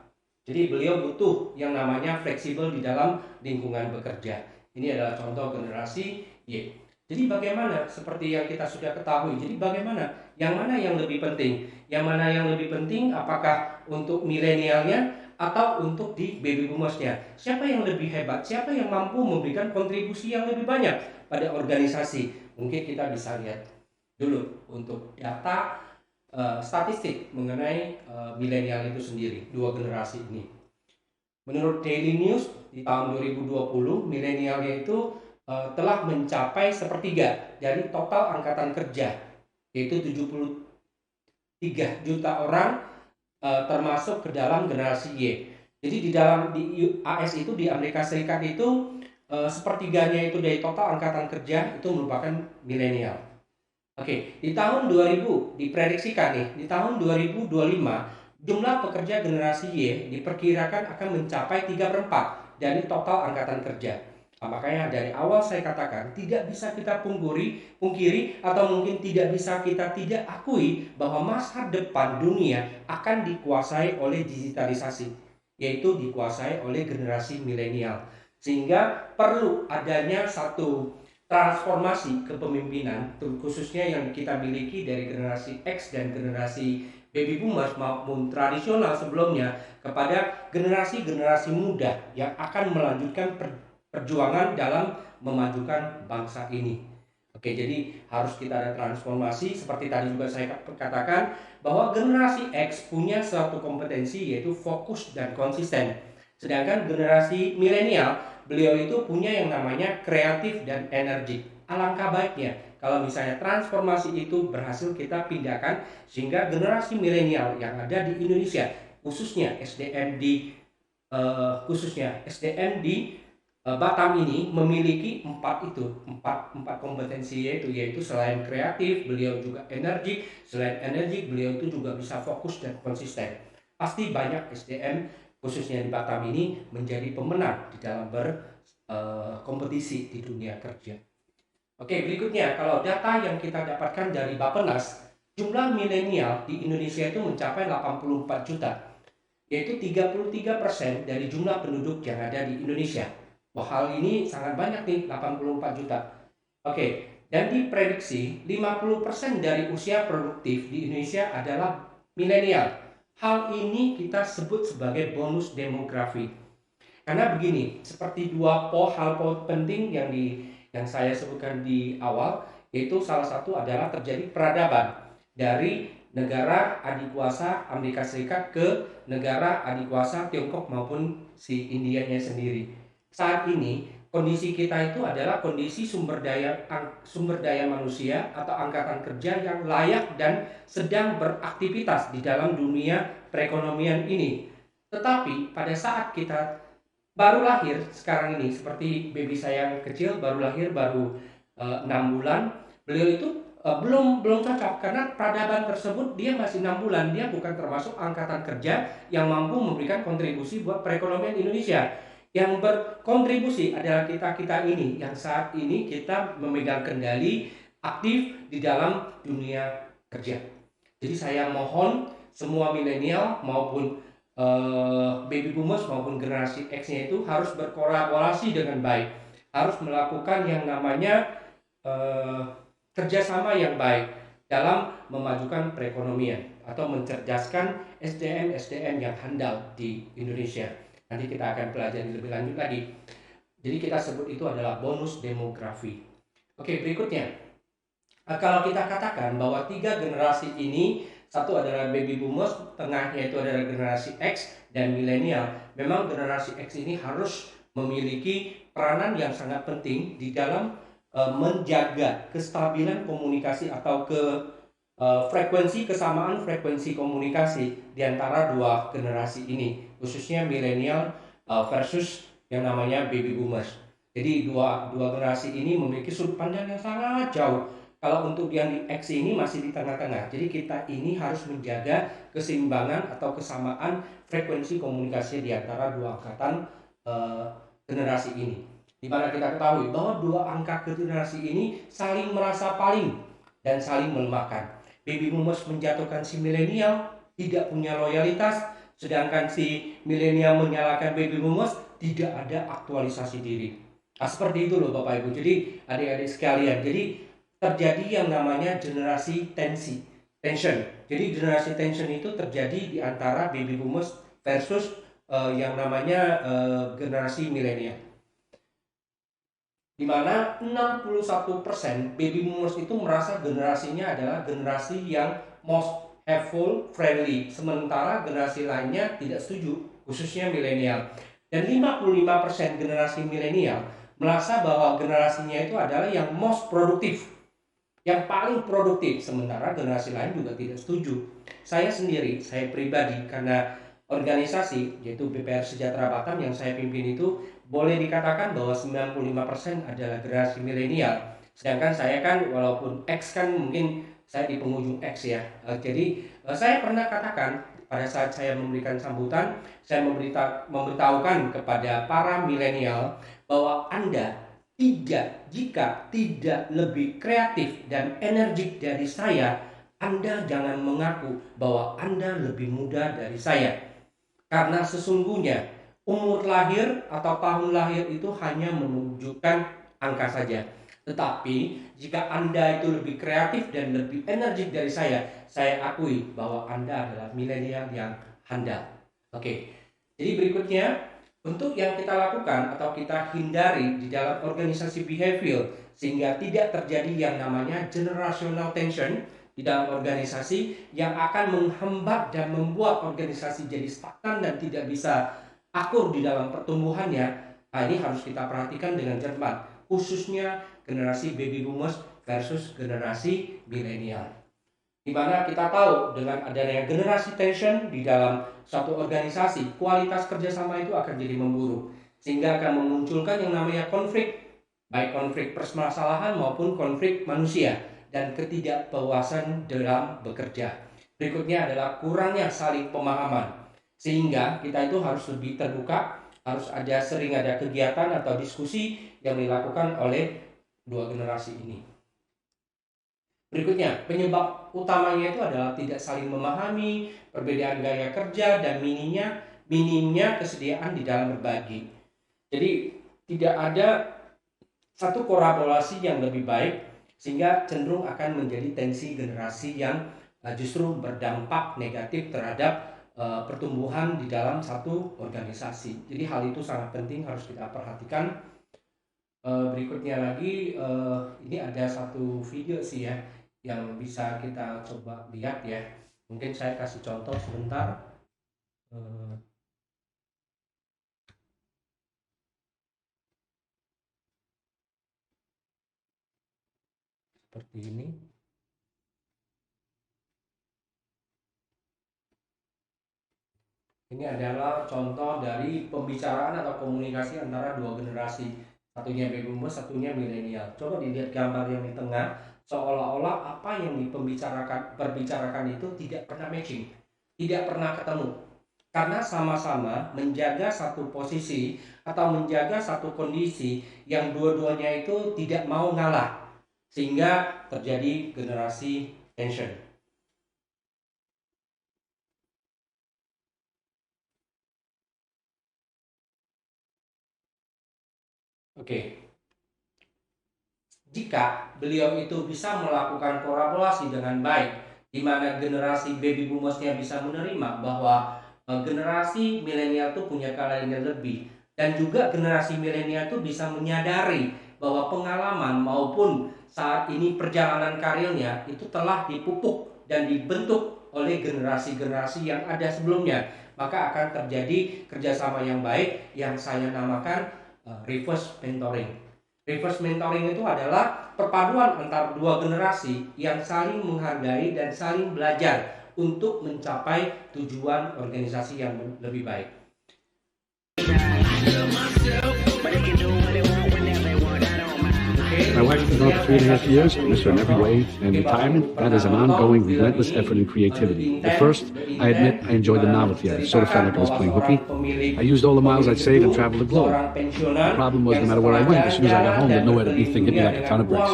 Jadi beliau butuh yang namanya fleksibel di dalam lingkungan bekerja. Ini adalah contoh generasi Y. Jadi bagaimana? Seperti yang kita sudah ketahui. Jadi bagaimana? Yang mana yang lebih penting? Yang mana yang lebih penting? Apakah untuk milenialnya atau untuk di baby boomersnya? Siapa yang lebih hebat? Siapa yang mampu memberikan kontribusi yang lebih banyak pada organisasi? Mungkin kita bisa lihat dulu untuk data statistik mengenai milenial itu sendiri, dua generasi ini. Menurut Daily News di tahun 2020, milenialnya itu telah mencapai sepertiga dari total angkatan kerja, yaitu 73 juta orang, termasuk ke dalam generasi Y. Jadi di AS itu, di Amerika Serikat itu, sepertiganya itu dari total angkatan kerja itu merupakan milenial. Oke, di tahun 2000 diprediksikan nih, di tahun 2025 jumlah pekerja generasi Y diperkirakan akan mencapai 3/4 dari total angkatan kerja. Nah, makanya dari awal saya katakan tidak bisa kita pungkiri atau mungkin tidak bisa kita tidak akui bahwa masa depan dunia akan dikuasai oleh digitalisasi, yaitu dikuasai oleh generasi milenial. Sehingga perlu adanya satu transformasi kepemimpinan, khususnya yang kita miliki dari generasi X dan generasi baby boomers maupun tradisional sebelumnya, kepada generasi-generasi muda yang akan melanjutkan perjuangan dalam memajukan bangsa ini. Oke, jadi harus kita ada transformasi. Seperti tadi juga saya katakan bahwa generasi X punya suatu kompetensi, yaitu fokus dan konsisten. Sedangkan generasi milenial, beliau itu punya yang namanya kreatif dan energik. Alangkah baiknya kalau misalnya transformasi itu berhasil kita pindahkan, sehingga generasi milenial yang ada di Indonesia, khususnya SDM di Batam ini memiliki empat kompetensi, yaitu selain kreatif, beliau juga energik. Selain energik, beliau itu juga bisa fokus dan konsisten. Pasti banyak SDM khususnya di Batam ini menjadi pemenang di dalam berkompetisi di dunia kerja. Oke, berikutnya kalau data yang kita dapatkan dari Bappenas, jumlah milenial di Indonesia itu mencapai 84 juta, yaitu 33% dari jumlah penduduk yang ada di Indonesia. Wah, hal ini sangat banyak nih, 84 juta. Oke, dan diprediksi 50% dari usia produktif di Indonesia adalah milenial. Hal ini kita sebut sebagai bonus demografi. Karena begini, seperti dua hal penting yang saya sebutkan di awal, yaitu salah satu adalah terjadi peradaban dari negara adikuasa Amerika Serikat ke negara adikuasa Tiongkok maupun si Indianya sendiri. Saat ini kondisi kita itu adalah kondisi sumber daya manusia atau angkatan kerja yang layak dan sedang beraktivitas di dalam dunia perekonomian ini. Tetapi pada saat kita baru lahir sekarang ini, seperti baby saya yang kecil baru lahir, baru 6 bulan, beliau itu belum cocok, karena peradaban tersebut dia masih 6 bulan, dia bukan termasuk angkatan kerja yang mampu memberikan kontribusi buat perekonomian Indonesia. Yang berkontribusi adalah kita ini, yang saat ini kita memegang kendali aktif di dalam dunia kerja. Jadi saya mohon semua milenial maupun baby boomers maupun generasi X-nya itu harus berkolaborasi dengan baik. harus melakukan yang namanya eh, kerjasama yang baik dalam memajukan perekonomian atau mencerdaskan SDM-SDM yang handal di Indonesia. Nanti kita akan pelajari lebih lanjut lagi. Jadi kita sebut itu adalah bonus demografi. Oke, berikutnya. Kalau kita katakan bahwa tiga generasi ini, satu adalah baby boomers, tengahnya itu adalah generasi X dan milenial. Memang generasi X ini harus memiliki peranan yang sangat penting di dalam menjaga kestabilan komunikasi atau frekuensi kesamaan frekuensi komunikasi di antara dua generasi ini, khususnya milenial versus yang namanya baby boomers. Jadi dua generasi ini memiliki sudut pandang yang sangat jauh. Kalau untuk yang di X ini masih di tengah-tengah. Jadi kita ini harus menjaga keseimbangan atau kesamaan frekuensi komunikasi di antara dua angkatan eh, generasi ini. Di mana kita ketahui bahwa dua angka generasi ini saling merasa paling dan saling melemahkan. Baby boomers menjatuhkan si milenial, tidak punya loyalitas, sedangkan si milenial menyalahkan baby boomers, tidak ada aktualisasi diri. Nah, seperti itu loh Bapak Ibu. Jadi adik-adik sekalian, jadi terjadi yang namanya generasi tension. Jadi generasi tension itu terjadi di antara baby boomers versus yang namanya generasi milenial. Di mana 61% baby boomers itu merasa generasinya adalah generasi yang most helpful, friendly, sementara generasi lainnya tidak setuju, khususnya milenial. Dan 55% generasi milenial merasa bahwa generasinya itu adalah yang most produktif, yang paling produktif, sementara generasi lain juga tidak setuju. Saya sendiri, saya pribadi, karena organisasi yaitu BPR Sejahtera Batam yang saya pimpin itu boleh dikatakan bahwa 95% adalah generasi milenial. Sedangkan saya kan walaupun X kan mungkin saya di penghujung X ya. Jadi saya pernah katakan pada saat saya memberikan sambutan, saya memberitahukan kepada para milenial bahwa Anda jika tidak lebih kreatif dan energik dari saya, Anda jangan mengaku bahwa Anda lebih muda dari saya. Karena sesungguhnya umur lahir atau tahun lahir itu hanya menunjukkan angka saja. Tetapi jika Anda itu lebih kreatif dan lebih energik dari saya akui bahwa Anda adalah milenial yang handal. Oke, jadi berikutnya untuk yang kita lakukan atau kita hindari di dalam organisasi behavior sehingga tidak terjadi yang namanya generational tension di dalam organisasi yang akan menghambat dan membuat organisasi jadi stagnan dan tidak bisa akur di dalam pertumbuhannya. Nah, ini harus kita perhatikan dengan cermat, khususnya generasi baby boomers versus generasi milenial. Di mana kita tahu dengan adanya generasi tension di dalam satu organisasi, kualitas kerjasama itu akan jadi memburuk, sehingga akan memunculkan yang namanya konflik, baik konflik permasalahan maupun konflik manusia, dan ketidakpuasan dalam bekerja. Berikutnya adalah kurangnya saling pemahaman, sehingga kita itu harus lebih terbuka, harus sering ada kegiatan atau diskusi yang dilakukan oleh dua generasi ini. Berikutnya, penyebab utamanya itu adalah tidak saling memahami, perbedaan gaya kerja, dan minimnya kesediaan di dalam berbagi. Jadi tidak ada satu kolaborasi yang lebih baik sehingga cenderung akan menjadi tensi generasi yang justru berdampak negatif terhadap pertumbuhan di dalam satu organisasi. Jadi hal itu sangat penting harus kita perhatikan. Berikutnya lagi ini ada satu video sih ya yang bisa kita coba lihat ya. Mungkin saya kasih contoh sebentar. Eh, Seperti ini. Ini adalah contoh dari pembicaraan atau komunikasi antara dua generasi. Satunya baby boomers, satunya milenial. Coba dilihat gambar yang di tengah, seolah-olah apa yang perbicarakan itu tidak pernah matching, tidak pernah ketemu. Karena sama-sama menjaga satu posisi atau menjaga satu kondisi yang dua-duanya itu tidak mau ngalah, sehingga terjadi generasi tension. Oke. jika beliau itu bisa melakukan kolaborasi dengan baik, di mana generasi baby boomersnya bisa menerima bahwa generasi milenial itu punya karakter lebih, dan juga generasi milenial itu bisa menyadari bahwa pengalaman maupun saat ini perjalanan karirnya itu telah dipupuk dan dibentuk oleh generasi-generasi yang ada sebelumnya, maka akan terjadi kerjasama yang baik yang saya namakan reverse mentoring. Reverse mentoring itu adalah perpaduan antara dua generasi yang saling menghargai dan saling belajar untuk mencapai tujuan organisasi yang lebih baik. My wife has been gone for 3.5 years. I miss her in every way. And retirement, that is an ongoing, relentless effort in creativity. At first, I admit I enjoyed the novelty. I sort of felt like I was playing hooky. I used all the miles I'd saved and traveled the globe. The problem was, no matter where I went, as soon as I got home, there'd nowhere to be. Thing hit me like a ton of bricks.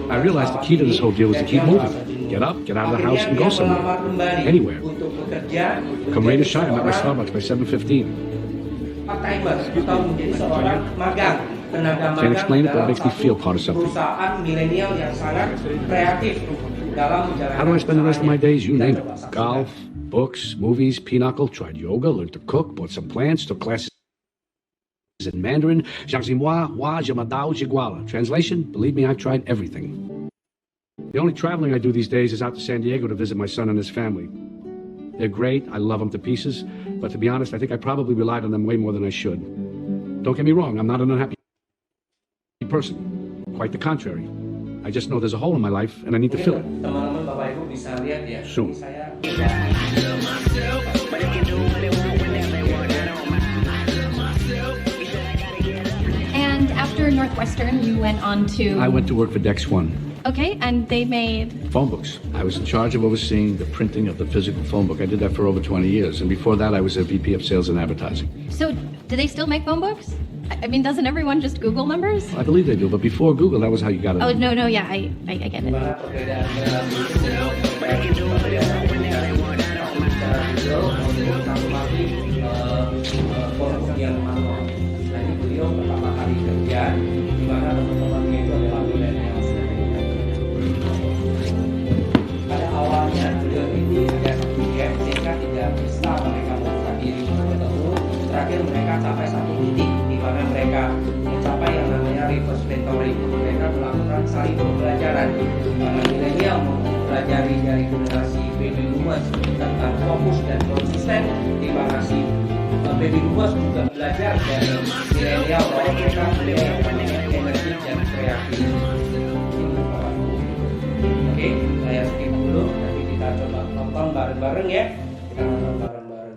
I realized the key to this whole deal was to keep moving. Get up, get out of the house, and go somewhere. Anywhere. Come rain or shine, I'm at my Starbucks by 7:15. Can't explain it, but it makes me feel part of something. How do I spend the rest of my days? You name it. Golf, books, movies, pinochle, tried yoga, learned to cook, bought some plants, took classes in Mandarin. Translation, believe me, I've tried everything. The only traveling I do these days is out to San Diego to visit my son and his family. They're great, I love them to pieces, but to be honest, I think I probably relied on them way more than I should. Don't get me wrong, I'm not an unhappy person. Quite the contrary. I just know there's a hole in my life and I need to fill it. Teman-teman Bapak Ibu bisa lihat ya. Soon. And after Northwestern, you went on to... I went to work for Dex One. Okay, and they made... Phone books. I was in charge of overseeing the printing of the physical phone book. I did that for over 20 years. And before that, I was a VP of Sales and Advertising. So, do they still make phone books? I mean, doesn't everyone just Google numbers? I believe they do, but before Google, that was how you got it. Oh, no, yeah, I get it. Pada awalnya beliau ini tidak sukses sehingga tidak bisa mereka membuka diri bertemu. Terakhir mereka capai satu titik di mana mereka mencapai yang namanya reverse mentoring. Mereka melakukan saling pembelajaran. Para milenial mempelajari dari generasi baby boomers tentang fokus dan konsisten, di mana si baby boomers juga belajar dari milenial bahwa mereka punya yang namanya energi dan kreatif. Oke, saya skip dulu, nanti kita coba nonton bareng-bareng ya. Kita nonton bareng-bareng.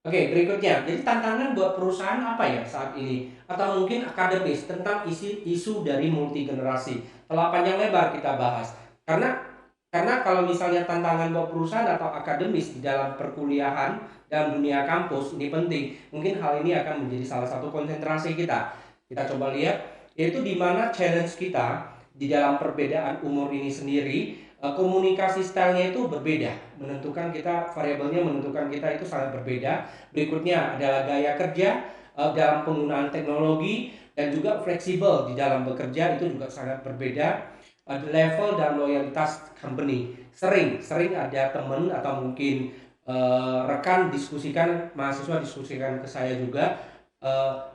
Oke, berikutnya. Jadi tantangan buat perusahaan apa ya saat ini? Atau mungkin akademis tentang isu dari multi generasi. Telah panjang lebar kita bahas. Karena kalau misalnya tantangan buat perusahaan atau akademis di dalam perkuliahan dalam dunia kampus ini penting. Mungkin hal ini akan menjadi salah satu konsentrasi kita. Kita coba lihat, yaitu di mana challenge kita di dalam perbedaan umur ini sendiri, komunikasi stylenya itu berbeda, variabelnya menentukan kita itu sangat berbeda. Berikutnya adalah gaya kerja dalam penggunaan teknologi dan juga fleksibel di dalam bekerja itu juga sangat berbeda. Level dan loyalitas company, sering ada teman atau mungkin rekan mahasiswa diskusikan ke saya juga,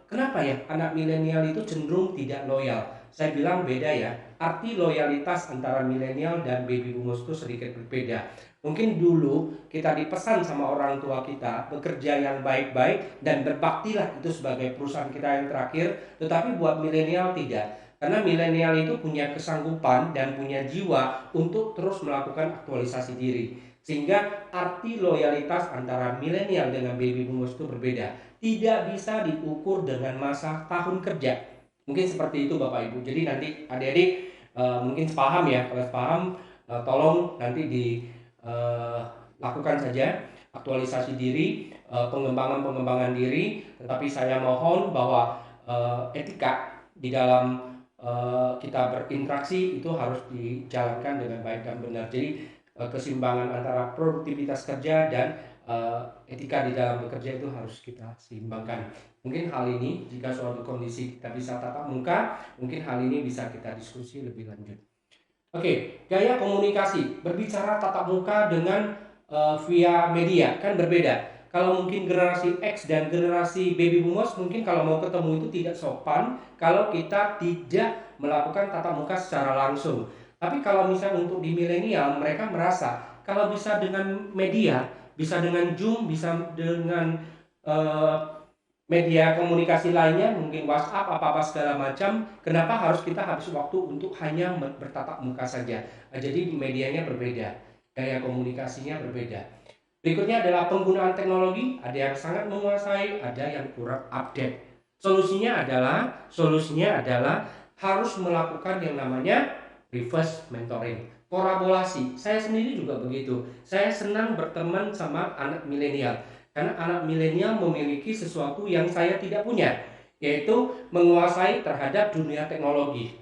kenapa ya anak milenial itu cenderung tidak loyal. Saya bilang beda ya, arti loyalitas antara milenial dan baby boomers itu sedikit berbeda. Mungkin dulu kita dipesan sama orang tua kita bekerja yang baik-baik dan berbaktilah itu sebagai perusahaan kita yang terakhir. Tetapi buat milenial tidak, karena milenial itu punya kesanggupan dan punya jiwa untuk terus melakukan aktualisasi diri. Sehingga arti loyalitas antara milenial dengan baby boomers itu berbeda. Tidak bisa diukur dengan masa tahun kerja. Mungkin seperti itu Bapak Ibu. Jadi nanti adik-adik mungkin paham ya. Kalau paham, tolong nanti dilakukan saja aktualisasi diri, pengembangan diri. Tetapi saya mohon bahwa etika di dalam kita berinteraksi itu harus dijalankan dengan baik dan benar. Jadi keseimbangan antara produktivitas kerja dan etika di dalam bekerja itu harus kita seimbangkan. Mungkin hal ini jika suatu kondisi kita bisa tatap muka, mungkin hal ini bisa kita diskusi lebih lanjut. Oke, gaya komunikasi berbicara tatap muka dengan via media kan berbeda. Kalau mungkin generasi X dan generasi baby boomers mungkin kalau mau ketemu itu tidak sopan kalau kita tidak melakukan tatap muka secara langsung. Tapi kalau misalnya untuk di milenial mereka merasa kalau bisa dengan media, bisa dengan Zoom, bisa dengan media komunikasi lainnya, mungkin WhatsApp, apa-apa segala macam, kenapa harus kita habis waktu untuk hanya bertatap muka saja? Jadi medianya berbeda, gaya komunikasinya berbeda. Berikutnya adalah penggunaan teknologi, ada yang sangat menguasai, ada yang kurang update. Solusinya adalah harus melakukan yang namanya reverse mentoring, kolaborasi. Saya sendiri juga begitu. Saya senang berteman sama anak milenial karena anak milenial memiliki sesuatu yang saya tidak punya, yaitu menguasai terhadap dunia teknologi.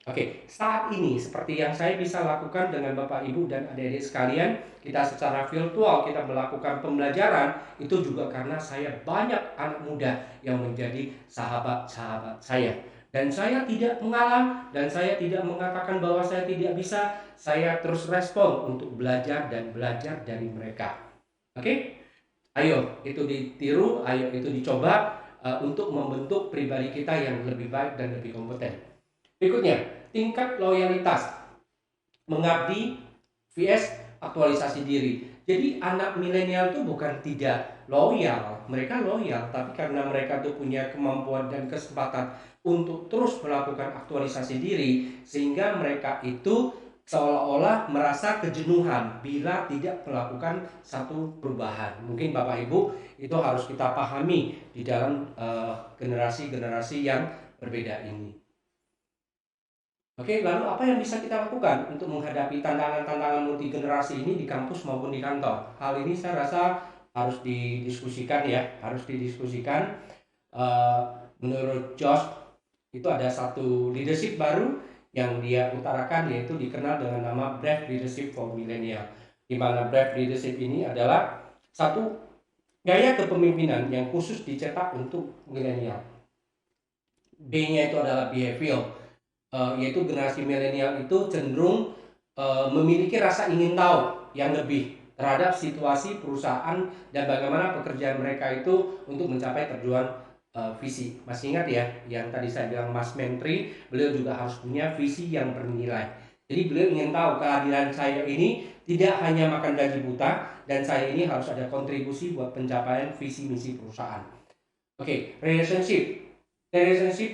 Oke, saat ini seperti yang saya bisa lakukan dengan Bapak Ibu dan adik-adik sekalian, kita secara virtual kita melakukan pembelajaran itu juga karena saya banyak anak muda yang menjadi sahabat-sahabat saya. Dan saya tidak mengalah dan saya tidak mengatakan bahwa saya tidak bisa, saya terus respon untuk belajar dan belajar dari mereka. Oke? Ayo itu ditiru, ayo itu dicoba untuk membentuk pribadi kita yang lebih baik dan lebih kompeten. Berikutnya, tingkat loyalitas mengabdi vs aktualisasi diri. Jadi anak milenial itu bukan tidak loyal, mereka loyal, tapi karena mereka tuh punya kemampuan dan kesempatan untuk terus melakukan aktualisasi diri, sehingga mereka itu seolah-olah merasa kejenuhan bila tidak melakukan satu perubahan. Mungkin Bapak Ibu itu harus kita pahami di dalam generasi-generasi yang berbeda ini. Oke, lalu apa yang bisa kita lakukan untuk menghadapi tantangan-tantangan multi generasi ini di kampus maupun di kantor? Hal ini saya rasa harus didiskusikan ya, harus didiskusikan. Menurut Josh itu ada satu leadership baru yang dia utarakan, yaitu dikenal dengan nama Brave Leadership for Millennial. Di mana Brave Leadership ini adalah satu gaya kepemimpinan yang khusus dicetak untuk milenial. B-nya itu adalah behavioral. Yaitu generasi milenial itu cenderung memiliki rasa ingin tahu yang lebih terhadap situasi perusahaan dan bagaimana pekerjaan mereka itu untuk mencapai tujuan visi. Masih ingat ya yang tadi saya bilang Mas Menteri, beliau juga harus punya visi yang bernilai. Jadi beliau ingin tahu kehadiran saya ini tidak hanya makan gaji buta, dan saya ini harus ada kontribusi buat pencapaian visi misi perusahaan. Oke, relationship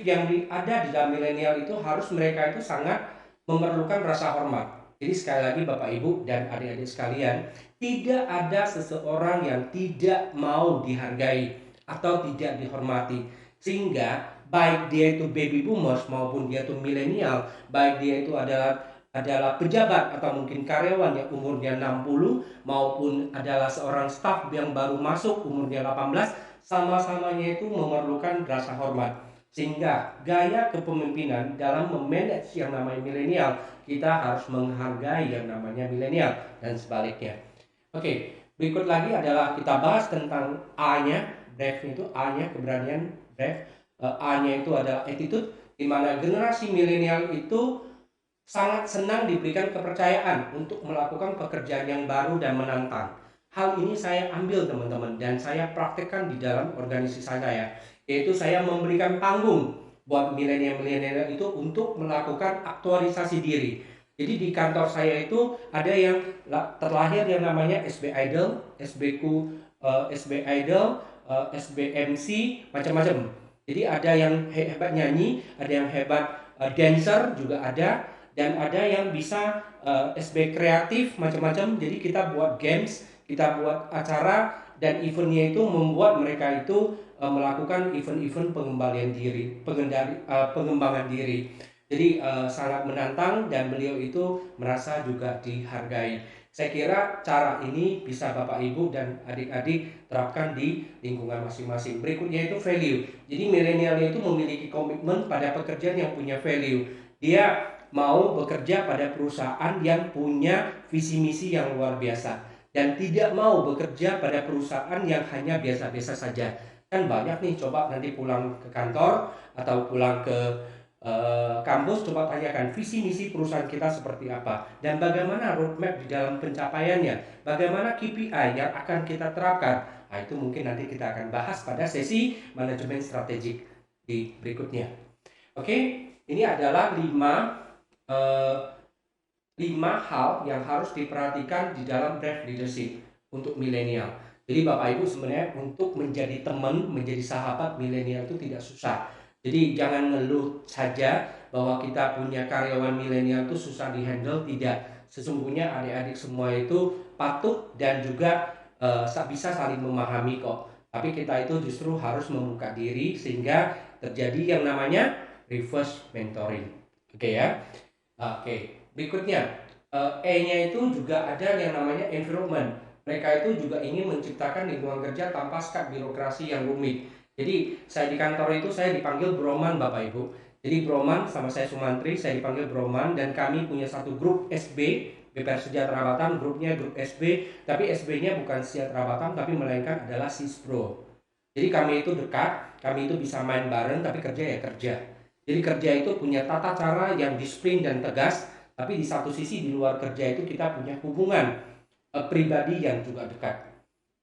yang ada di dalam milenial itu harus mereka itu sangat memerlukan rasa hormat. Jadi sekali lagi Bapak Ibu dan adik-adik sekalian, tidak ada seseorang yang tidak mau dihargai atau tidak dihormati. Sehingga baik dia itu baby boomers maupun dia itu milenial, baik dia itu adalah pejabat atau mungkin karyawan yang umurnya 60 maupun adalah seorang staf yang baru masuk umurnya 18, sama-samanya itu memerlukan rasa hormat. Sehingga gaya kepemimpinan dalam memanage yang namanya milenial, kita harus menghargai yang namanya milenial dan sebaliknya. Oke, berikut lagi adalah kita bahas tentang A-nya, brave itu A-nya keberanian, brave. A-nya itu adalah attitude, di mana generasi milenial itu sangat senang diberikan kepercayaan untuk melakukan pekerjaan yang baru dan menantang. Hal ini saya ambil teman-teman dan saya praktekkan di dalam organisasi saya, yaitu saya memberikan panggung buat milenial-milenial itu untuk melakukan aktualisasi diri. Jadi di kantor saya itu ada yang terlahir yang namanya SB Idol, SBQ, SB Idol, SBMC, macam-macam. Jadi ada yang hebat nyanyi, ada yang hebat dancer juga ada, dan ada yang bisa SB kreatif macam-macam. Jadi kita buat games, kita buat acara, dan eventnya itu membuat mereka itu melakukan event-event pengembangan diri. Jadi sangat menantang dan beliau itu merasa juga dihargai. Saya kira cara ini bisa Bapak Ibu dan adik-adik terapkan di lingkungan masing-masing. Berikutnya itu value. Jadi milenial itu memiliki komitmen pada pekerjaan yang punya value. Dia mau bekerja pada perusahaan yang punya visi misi yang luar biasa. dan tidak mau bekerja pada perusahaan yang hanya biasa-biasa saja. Kan banyak nih, coba nanti pulang ke kantor atau pulang ke kampus, coba tanyakan visi misi perusahaan kita seperti apa dan bagaimana roadmap di dalam pencapaiannya, bagaimana KPI yang akan kita terapkan. Nah, itu mungkin nanti kita akan bahas pada sesi manajemen strategik di berikutnya. Oke, ini adalah 5 hal yang harus diperhatikan di dalam brand leadership untuk milenial. Jadi Bapak Ibu, sebenarnya untuk menjadi teman, menjadi sahabat milenial itu tidak susah. Jadi jangan ngeluh saja bahwa kita punya karyawan milenial itu susah dihandle, tidak. Sesungguhnya adik-adik semua itu patuh dan juga bisa saling memahami kok. Tapi kita itu justru harus membuka diri sehingga terjadi yang namanya reverse mentoring. Oke ya. Oke. Berikutnya, E-nya itu juga ada yang namanya environment. Mereka itu juga ingin menciptakan lingkungan kerja tanpa sekat birokrasi yang rumit. Jadi saya di kantor itu saya dipanggil Broman Bapak Ibu. Jadi Broman sama saya Sumantri, saya dipanggil Broman dan kami punya satu grup SB, BPR Sejahtera Batam, grupnya grup SB, tapi SB-nya bukan Sejahtera Batam tapi melainkan adalah Sispro. Jadi kami itu dekat, kami itu bisa main bareng tapi kerja ya kerja. Jadi kerja itu punya tata cara yang disiplin dan tegas, tapi di satu sisi di luar kerja itu kita punya hubungan pribadi yang juga dekat.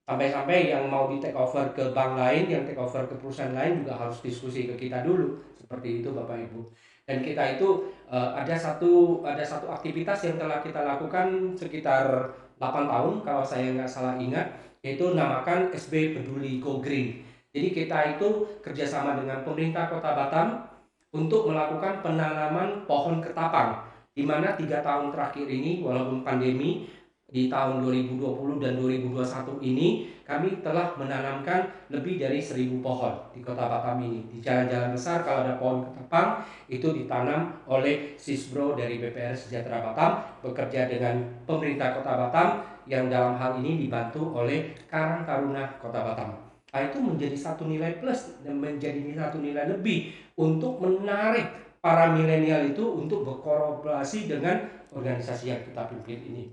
Sampai-sampai yang mau di take over ke bank lain, yang take over ke perusahaan lain juga harus diskusi ke kita dulu. Seperti itu Bapak Ibu. Dan kita itu ada satu aktivitas yang telah kita lakukan sekitar 8 tahun kalau saya nggak salah ingat, yaitu namakan SB Peduli Go Green. Jadi kita itu kerjasama dengan pemerintah Kota Batam untuk melakukan penanaman pohon ketapang, di mana 3 tahun terakhir ini walaupun pandemi, di tahun 2020 dan 2021 ini kami telah menanamkan lebih dari 1000 pohon di Kota Batam ini. Di jalan-jalan besar kalau ada pohon ketapang itu ditanam oleh Sisbro dari BPR Sejahtera Batam bekerja dengan pemerintah Kota Batam yang dalam hal ini dibantu oleh Karang Taruna Kota Batam. Nah, itu menjadi satu nilai plus dan menjadi satu nilai lebih untuk menarik para milenial itu untuk berkolaborasi dengan organisasi yang kita pimpin ini.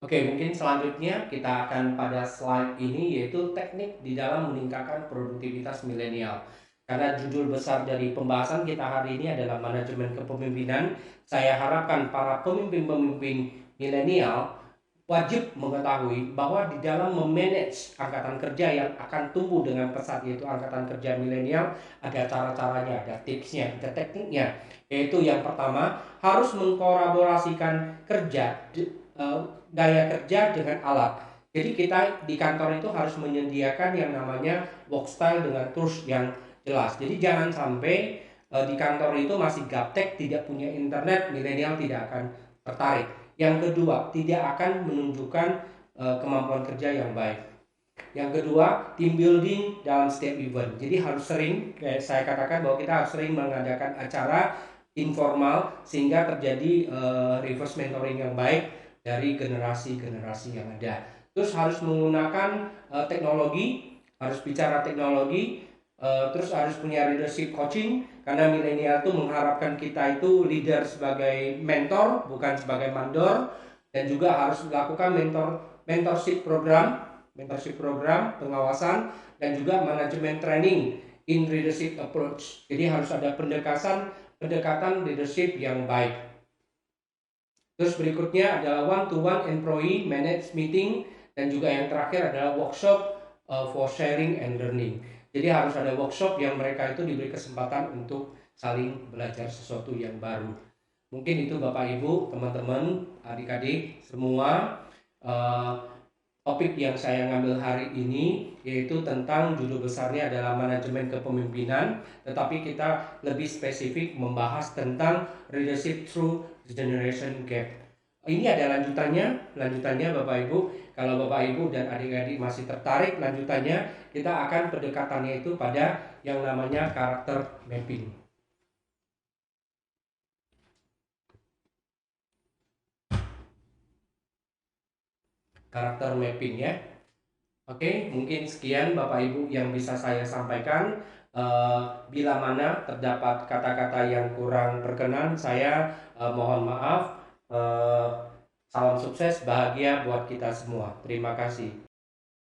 Oke, mungkin selanjutnya kita akan pada slide ini yaitu teknik di dalam meningkatkan produktivitas milenial. Karena judul besar dari pembahasan kita hari ini adalah manajemen kepemimpinan, saya harapkan para pemimpin-pemimpin milenial wajib mengetahui bahwa di dalam memanage angkatan kerja yang akan tumbuh dengan pesat yaitu angkatan kerja milenial ada cara-caranya, ada tipsnya, ada tekniknya. Yaitu yang pertama harus mengkolaborasikan kerja daya kerja dengan alat. Jadi kita di kantor itu harus menyediakan yang namanya work style dengan tools yang jelas. Jadi jangan sampai di kantor itu masih gaptek, tidak punya internet, milenial tidak akan tertarik. Yang kedua, tidak akan menunjukkan kemampuan kerja yang baik. Yang kedua, team building dalam setiap event. Jadi harus sering, kayak saya katakan bahwa kita harus sering mengadakan acara informal sehingga terjadi reverse mentoring yang baik dari generasi-generasi yang ada. Terus harus menggunakan teknologi, harus bicara teknologi, terus harus punya leadership coaching karena milenial itu mengharapkan kita itu leader sebagai mentor bukan sebagai mandor, dan juga harus melakukan mentorship program pengawasan dan juga manajemen training in leadership approach. Jadi harus ada pendekatan leadership yang baik. Terus berikutnya adalah one-to-one employee managed meeting dan juga yang terakhir adalah workshop for sharing and learning. Jadi harus ada workshop yang mereka itu diberi kesempatan untuk saling belajar sesuatu yang baru. Mungkin itu Bapak Ibu, teman-teman, adik-adik semua topik yang saya ngambil hari ini yaitu tentang judul besarnya adalah manajemen kepemimpinan, tetapi kita lebih spesifik membahas tentang leadership through generation gap. Ini ada lanjutannya Bapak Ibu. Kalau Bapak Ibu dan adik-adik masih tertarik lanjutannya, kita akan pendekatannya itu pada yang namanya karakter mapping. Karakter mapping ya. Oke, mungkin sekian Bapak Ibu yang bisa saya sampaikan. Bila mana terdapat kata-kata yang kurang berkenan, saya mohon maaf. Salam sukses, bahagia buat kita semua. Terima kasih.